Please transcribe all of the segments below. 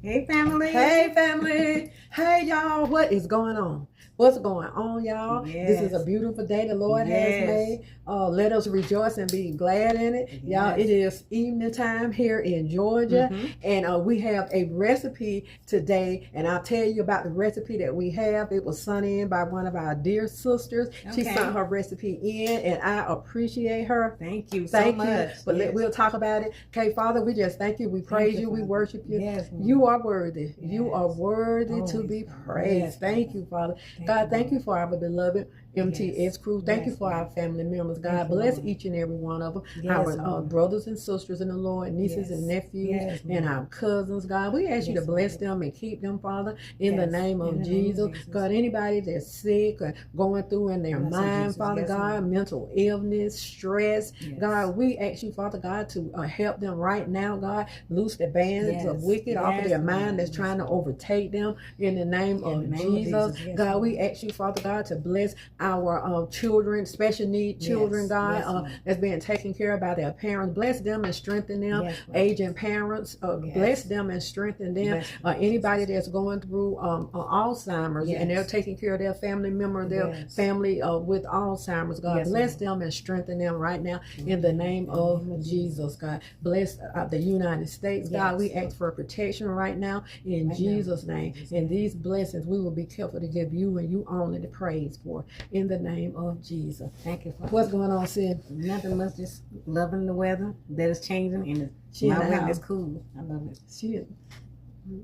Hey, family. Hey, family. Hey, y'all. What is going on? What's going on, y'all? Yes. This is a beautiful day the Lord has Yes. made. Let us rejoice and be glad in it. Yes. Y'all, it is evening time here in Georgia, and we have a recipe today, and I'll tell you about the recipe that we have. It was sent in by one of our dear sisters. She sent her recipe in, and I appreciate her. Thank you so much. But we'll talk about it. Okay, Father, we just thank you. We praise you. We worship you. Yes, you are worthy. Yes. You are worthy to be praised. Yes, thank you, Father. God, thank you for our beloved MTS crew. Thank you for our family members. God, bless each and every one of them. Our brothers and sisters in the Lord, nieces and nephews, and our cousins. God, we ask you to bless them and keep them, Father, in the name of Jesus. God, anybody that's sick or going through in their mind, Father God, mental illness, stress, God, we ask you, Father God, to help them right now, God. Loose the bands of wicked off of their mind that's trying to overtake them in the name of Jesus. God, we ask you, Father God, to bless our children, special need children, God, that's being taken care of by their parents. Bless them and strengthen them. Aging parents, bless them and strengthen them. Anybody that's going through Alzheimer's and they're taking care of their family member, their family with Alzheimer's, God, bless them and strengthen them right now in the name of Jesus, God. Bless the United States, God. We ask for protection right now in Jesus' name. And these blessings we will be careful to give you and you only the praise for. In the name of Jesus. Thank you. What's going on, Sid? Nothing much, just loving the weather that is changing, and my weather is cool. I love it. Shit.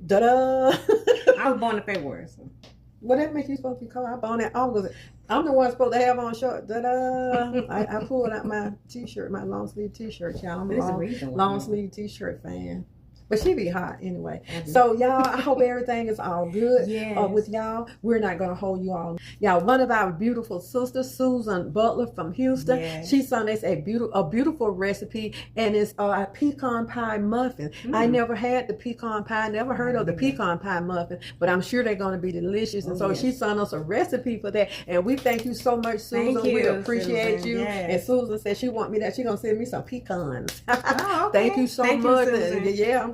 Da-da! I was born in February, so. Well, that makes you supposed to be called. I'm born in August. I'm the one supposed to have on short. Da-da! I pulled out my t-shirt, my long sleeve t-shirt, y'all. I'm a long sleeve t-shirt fan. But she be hot anyway. So y'all, I hope everything is all good with y'all. We're not going to hold you all. Y'all, one of our beautiful sisters, Susan Butler from Houston, she sent us a beautiful recipe, and it's a pecan pie muffin. I never had the pecan pie, never heard of the pecan pie muffin, but I'm sure they're going to be delicious. And so she sent us a recipe for that, and we thank you so much, Susan. Thank you, we appreciate you. And Susan said she want me that. She's going to send me some pecans. Thank you so much.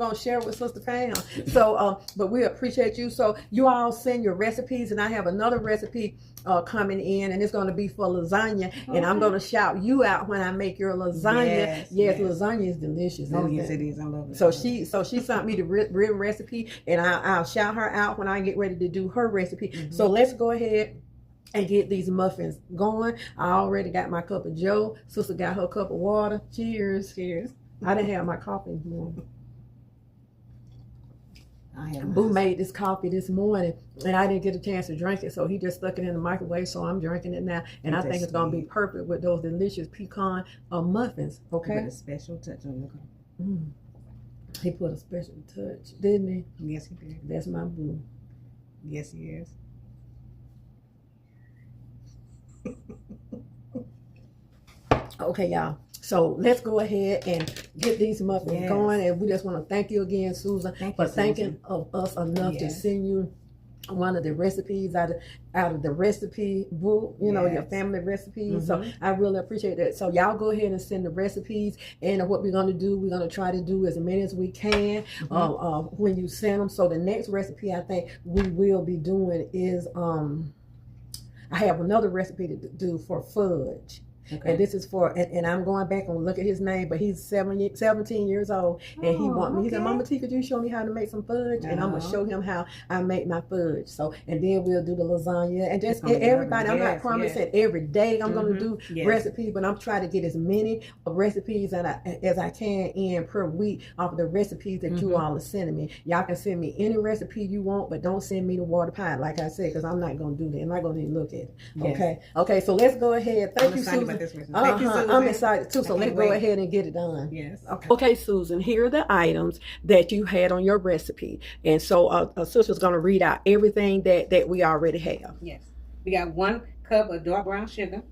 I'm going to share with Sister Pam. So, but we appreciate you. So you all send your recipes, and I have another recipe coming in, and it's going to be for lasagna, and I'm going to shout you out when I make your lasagna. Yes, lasagna is delicious. Oh, yes, it is. I love it. So she sent me the written recipe, and I'll shout her out when I get ready to do her recipe. So let's go ahead and get these muffins going. I already got my cup of joe. Sister got her cup of water. Cheers. Cheers. I didn't have my coffee. Boo made this coffee this morning, and I didn't get a chance to drink it, so he just stuck it in the microwave, so I'm drinking it now, and I think it's going to be perfect with those delicious pecan muffins, okay? Put a special touch on the He put a special touch, didn't he? Yes, he did. That's my boo. Yes, he is. Okay, y'all. So let's go ahead and get these muffins going. And we just want to thank you again, Susan, for thanking us enough to send you one of the recipes out of the recipe book, you know, your family recipes. So I really appreciate that. So y'all go ahead and send the recipes. And what we're going to do, we're going to try to do as many as we can when you send them. So the next recipe I think we will be doing is, I have another recipe to do for fudge. And this is for, and I'm going back and look at his name, but he's 17 years old, and he want me. He said, "Mama T, could you show me how to make some fudge?" And I'm gonna show him how I make my fudge. So, and then we'll do the lasagna, and just everybody. I'm not promising every day I'm gonna do recipes, but I'm trying to get as many recipes as I can in per week off of the recipes that you all are sending me. Y'all can send me any recipe you want, but don't send me the water pie, like I said, because I'm not gonna do that. I'm not gonna even look at it. Okay. So let's go ahead. Thank you, Susan. Thank you, Susan. I'm excited too, so let's go ahead and get it done. Yes. Okay, Susan, here are the items that you had on your recipe. And so our sister's going to read out everything that we already have. Yes. We got 1 cup of dark brown sugar.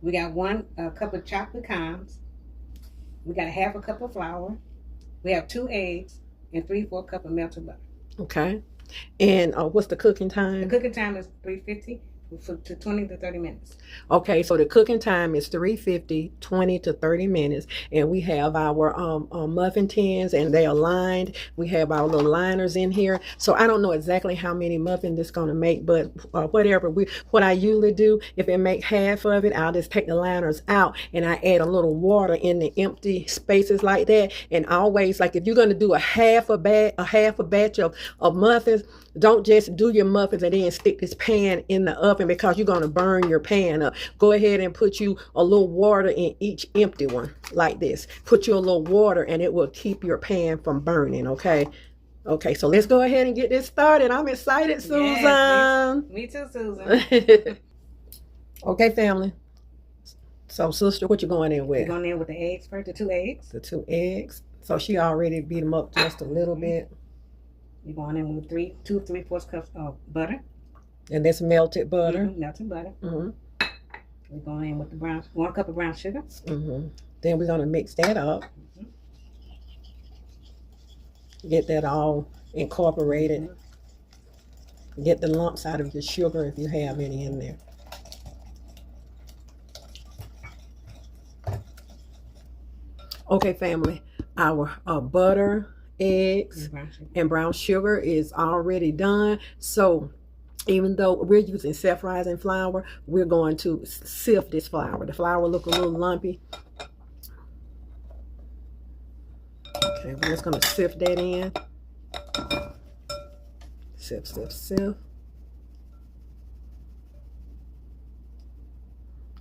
We got 1 cup of chopped pecans. We got a half a cup of flour. We have 2 eggs and 3/4 cup of melted butter. Okay. And what's the cooking time? The cooking time is 350 for 20 to 30 minutes. Okay, so the cooking time is 350, 20 to 30 minutes. And we have our muffin tins, and they are lined. We have our little liners in here. So I don't know exactly how many muffins it's going to make, but whatever. What I usually do, if it make half of it, I'll just take the liners out and I add a little water in the empty spaces like that. And always, like if you're going to do a half a batch of muffins, don't just do your muffins and then stick this pan in the oven, because you're going to burn your pan up. Go ahead and put you a little water in each empty one like this. Put you a little water and it will keep your pan from burning, okay? Okay, so let's go ahead and get this started. I'm excited, Susan. Yes, me too, Susan. Okay, family. So, sister, what you going in with? We're going in with the eggs first, the 2 eggs. The 2 eggs. So she already beat them up just a little bit. You're going in with 2 3/4 cups of butter. And that's melted butter. Melted butter. We're going in with the 1 cup of brown sugar. Then we're going to mix that up. Get that all incorporated. Get the lumps out of your sugar if you have any in there. Okay, family. Our butter, eggs, and brown sugar is already done. So even though we're using self-rising flour, we're going to sift this flour. The flour look a little lumpy. Okay, we're just going to sift that in. Sift, sift, sift.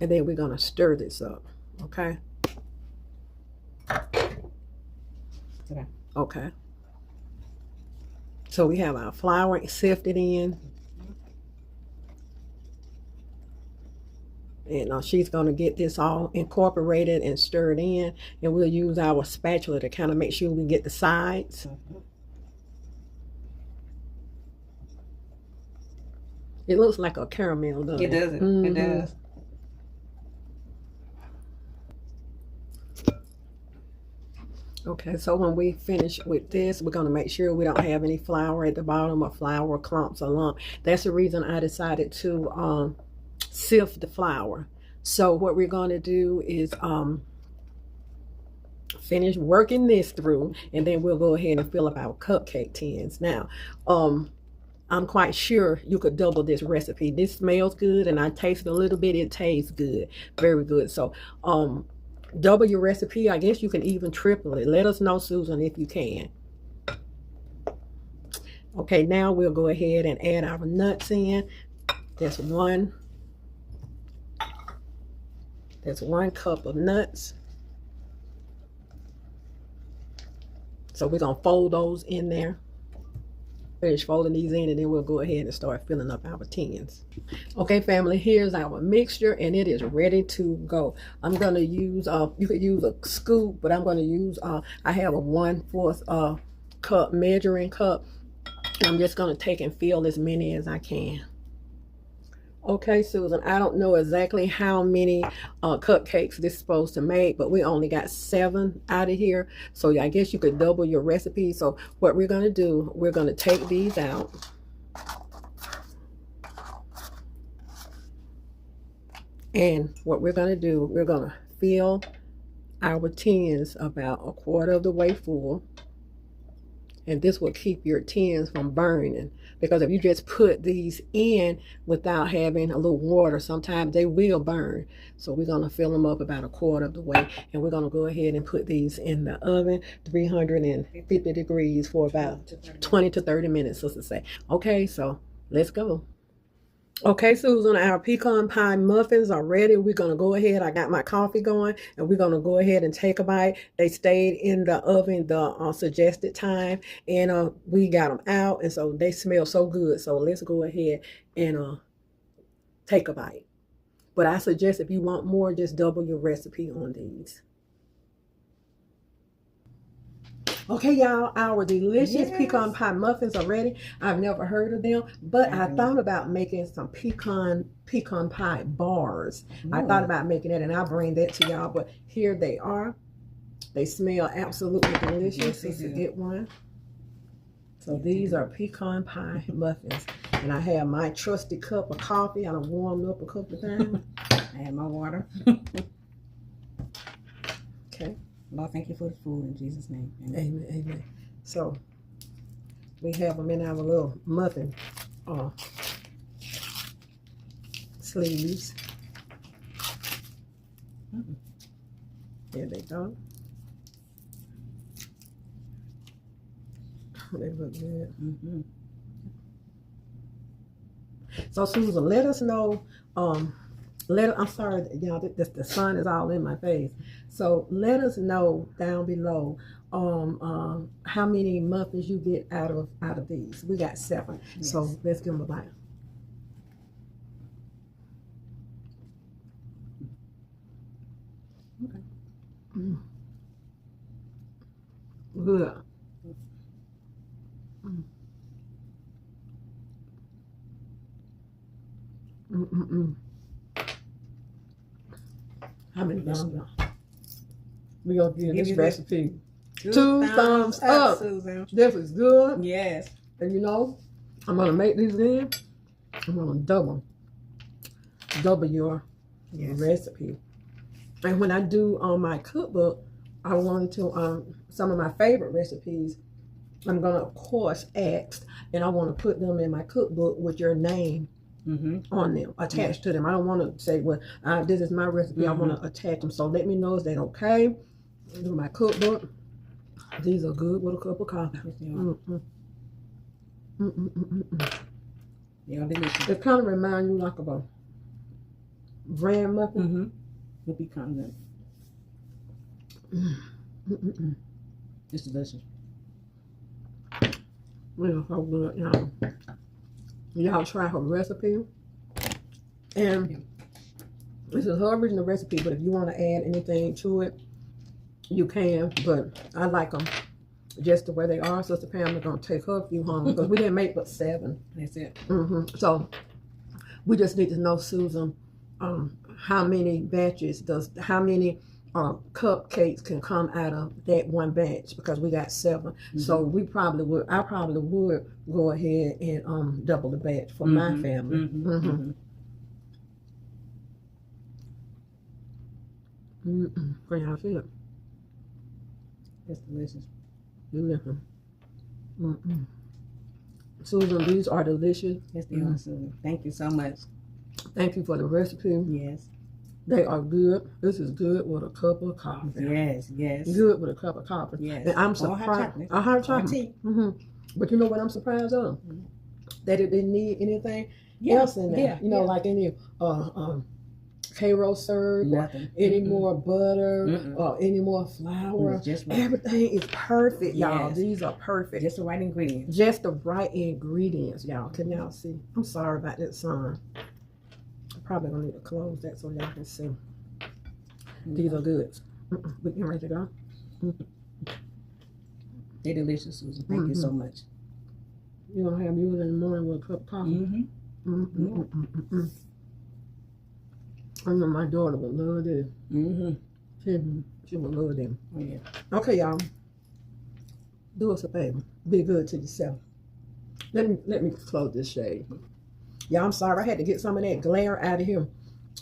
And then we're going to stir this up, okay? Okay. So we have our flour sifted in. And she's going to get this all incorporated and stirred in. And we'll use our spatula to kind of make sure we get the sides. It looks like a caramel, doesn't it? It does. It does. Okay, so when we finish with this, we're going to make sure we don't have any flour at the bottom or flour clumps or lump. That's the reason I decided to sift the flour. So what we're going to do is finish working this through, and then we'll go ahead and fill up our cupcake tins. Now, I'm quite sure you could double this recipe. This smells good, and I tasted a little bit. It tastes good, very good. So, double your recipe. I guess you can even triple it. Let us know, Susan, if you can. Okay, now we'll go ahead and add our nuts in. That's one cup of nuts. So we're going to fold those in there. Finish folding these in, and then we'll go ahead and start filling up our tins. Okay, family, here's our mixture, and it is ready to go. I'm going to use, you could use a scoop, but I'm going to use, I have a 1/4 cup measuring cup. I'm just going to take and fill as many as I can. Okay, Susan, I don't know exactly how many cupcakes this is supposed to make, but we only got 7 out of here. So I guess you could double your recipe. So what we're going to do, we're going to take these out. And what we're going to do, we're going to fill our tins about 1/4 of the way full. And this will keep your tins from burning. Because if you just put these in without having a little water, sometimes they will burn. So we're going to fill them up about 1/4 of the way. And we're going to go ahead and put these in the oven, 350 degrees for about 20 to 30 minutes, so to say. Okay, so let's go. Okay, Susan, our pecan pie muffins are ready. We're going to go ahead. I got my coffee going, and we're going to go ahead and take a bite. They stayed in the oven the suggested time, and we got them out, and so they smell so good. So let's go ahead and take a bite. But I suggest if you want more, just double your recipe on these. Okay, y'all, our delicious pecan pie muffins are ready. I've never heard of them, but I thought about making some pecan pie bars. I thought about making that, and I'll bring that to y'all, but here they are. They smell absolutely delicious. This is a good one. So these are pecan pie muffins. And I have my trusty cup of coffee. I done warmed up a couple of times. I have my water. Okay. Lord, thank you for the food in Jesus' name. Amen. Amen. So we have them in our little muffin sleeves. There they go. They look good. So Susan, let us know. I'm sorry, y'all. The sun is all in my face. So let us know down below how many muffins you get out of these. We got 7. Yes. So let's give them a bite. Okay. Good. How many thumbs up? We're going to give this recipe 2 thumbs up. Susan. This is good. Yes. And you know, I'm going to make these in. I'm going to double your recipe. And when I do on my cookbook, I wanted to, some of my favorite recipes, I'm going to, of course, ask, and I want to put them in my cookbook with your name on them, attached to them. I don't want to say, well, this is my recipe. I want to attach them. So let me know, is that okay? Do my cookbook. These are good with a cup of coffee. Yeah, delicious. It kind of reminds you like of a bran muffin. With pecans in it. It's delicious. Yeah, so good, y'all. Y'all try her recipe. And this is her original recipe, but if you want to add anything to it, you can. But I like them just the way they are. Sister Pam is going to take her a few home because we didn't make but 7. That's it. So we just need to know, Susan, how many batches how many cupcakes can come out of that one batch, because we got 7. So I probably would go ahead and double the batch for my family. Can y'all feel it? It's delicious. Listen. Susan, these are delicious. Yes, they are, Susan. Thank you so much. Thank you for the recipe. Yes. They are good. This is good with a cup of coffee. Yes, yes. Good with a cup of coffee. Yes. And I'm surprised. Hot chocolate. But you know what I'm surprised of? That it didn't need anything else in there. You know, like any Cairo syrup, or any more butter, or any more flour. Just right. Everything is perfect, y'all. Yes. These are perfect. Just the right ingredients. Just the right ingredients, y'all. Can y'all see? I'm sorry about that sun. Probably gonna need to close that so y'all can see. These are good. We can ready to go. They're delicious, Susan. Thank you so much. You gonna have yours in the morning with a cup of coffee? I know my daughter would love this. She would love them. Oh, yeah. Okay, y'all. Do us a favor. Be good to yourself. Let me close this shade. Yeah, I'm sorry. I had to get some of that glare out of here.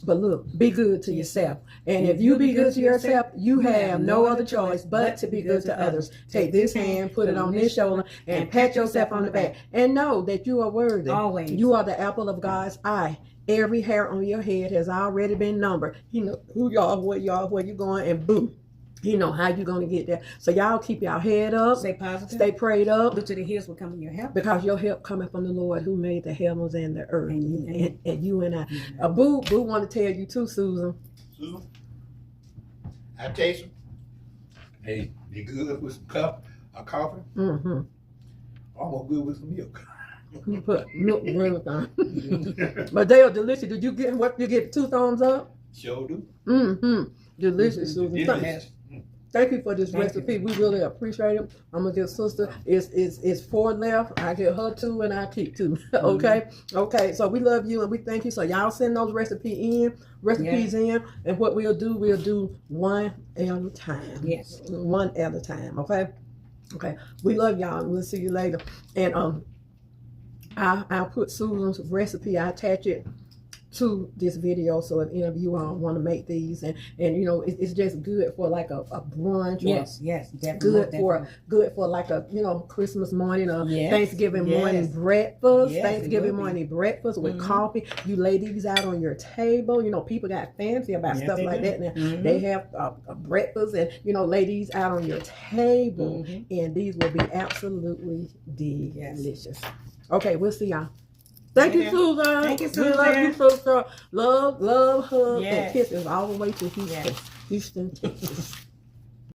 But look, be good to yourself. And if you be good to yourself, you have no other choice but to be good to others. Take this hand, put it on this shoulder, and pat yourself on the back. And know that you are worthy. Always. You are the apple of God's eye. Every hair on your head has already been numbered. He know who y'all, where you going, and boom. He know how you going to get there. So y'all keep y'all head up. Stay positive. Stay prayed up. Look to the hills will come in your help. Because your help coming from the Lord who made the heavens and the earth. And you and I. Boo want to tell you too, Susan. Susan, I taste them. They good with some cup of coffee. Almost good with some milk. You put milk in everything. But they are delicious. Did you get what you get? 2 thumbs up? Sure do. Delicious, Susan. Thank you for this recipe. We really appreciate it. I'm gonna get sister. It's 4 left. I get her 2 and I keep 2. Okay. Okay. So we love you and we thank you. So y'all send those recipes in, and what we'll do one at a time. Yes. One at a time. Okay. Okay, we love y'all. We'll see you later. And I'll put Susan's recipe. I attach it to this video, so if any of you want to make these, and you know, it's just good for like a brunch. Yes, definitely. Good for like a, you know, Christmas morning or Thanksgiving morning breakfast. Thanksgiving morning breakfast with coffee. You lay these out on your table. You know, people got fancy about stuff like that now. They have a breakfast, and you know, lay these out on your table, and these will be absolutely delicious. Okay, we'll see y'all. Thank you, Susan. Thank you, Susan. We love you, sister. Love, hug, and kisses all the way to Houston, Texas.